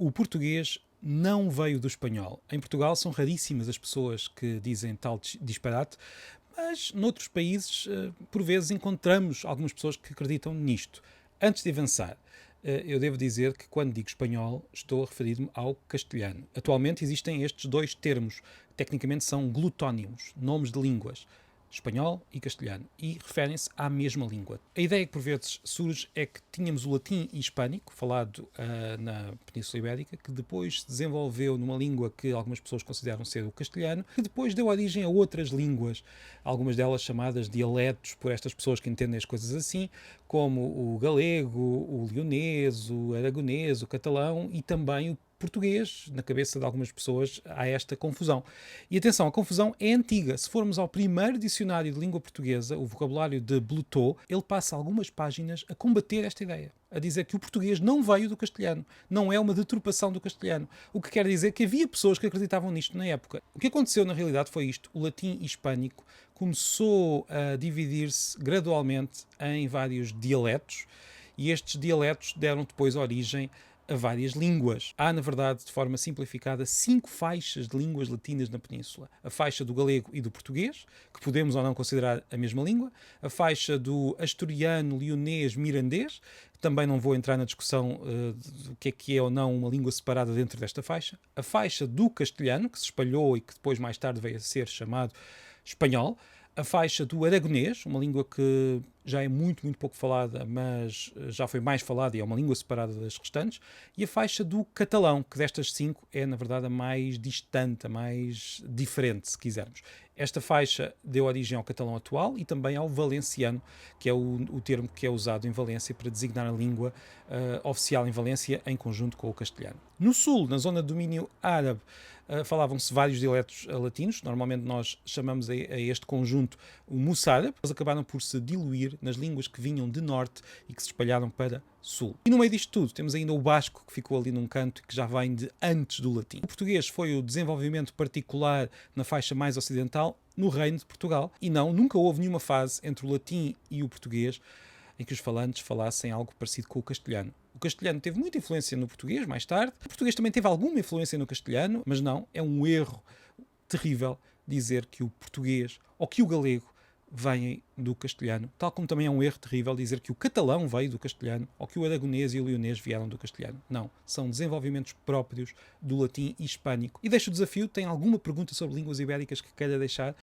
O português não veio do espanhol. Em Portugal são raríssimas as pessoas que dizem tal disparate, mas noutros países, por vezes, encontramos algumas pessoas que acreditam nisto. Antes de avançar, eu devo dizer que quando digo espanhol estou a referir-me ao castelhano. Atualmente existem estes dois termos, tecnicamente são glutónimos, nomes de línguas, espanhol e castelhano, e referem-se à mesma língua. A ideia que por vezes surge é que tínhamos o latim e hispânico, falado na Península Ibérica, que depois se desenvolveu numa língua que algumas pessoas consideram ser o castelhano, que depois deu origem a outras línguas, algumas delas chamadas dialetos por estas pessoas que entendem as coisas assim, como o galego, o leonês, o aragonês, o catalão e também o português. Na cabeça de algumas pessoas há esta confusão. E atenção, a confusão é antiga. Se formos ao primeiro dicionário de língua portuguesa, o vocabulário de Blutot, ele passa algumas páginas a combater esta ideia, a dizer que o português não veio do castelhano, não é uma deturpação do castelhano, o que quer dizer que havia pessoas que acreditavam nisto na época. O que aconteceu na realidade foi isto: o latim hispânico começou a dividir-se gradualmente em vários dialetos, e estes dialetos deram depois origem a várias línguas. Há, na verdade, de forma simplificada, 5 faixas de línguas latinas na Península. A faixa do galego e do português, que podemos ou não considerar a mesma língua. A faixa do asturiano, leonês, mirandês. Também não vou entrar na discussão do que é ou não uma língua separada dentro desta faixa. A faixa do castelhano, que se espalhou e que depois mais tarde veio a ser chamado espanhol. A faixa do aragonês, uma língua que já é muito, muito pouco falada, mas já foi mais falada e é uma língua separada das restantes, e a faixa do catalão, que destas 5 é, na verdade, a mais distante, a mais diferente, se quisermos. Esta faixa deu origem ao catalão atual e também ao valenciano, que é o termo que é usado em Valência para designar a língua oficial em Valência, em conjunto com o castelhano. No sul, na zona de domínio árabe, falavam-se vários dialetos latinos. Normalmente nós chamamos a este conjunto o moçárabe. Eles acabaram por se diluir nas línguas que vinham de norte e que se espalharam para sul. E no meio disto tudo temos ainda o basco, que ficou ali num canto, que já vem de antes do latim. O português foi o desenvolvimento particular na faixa mais ocidental, no Reino de Portugal, e nunca houve nenhuma fase entre o latim e o português em que os falantes falassem algo parecido com o castelhano. O castelhano teve muita influência no português mais tarde. O português também teve alguma influência no castelhano, mas não, é um erro terrível dizer que o português ou que o galego vêm do castelhano, tal como também é um erro terrível dizer que o catalão veio do castelhano ou que o aragonês e o leonês vieram do castelhano. Não, são desenvolvimentos próprios do latim hispânico. E deixo o desafio: tem alguma pergunta sobre línguas ibéricas que queira deixar?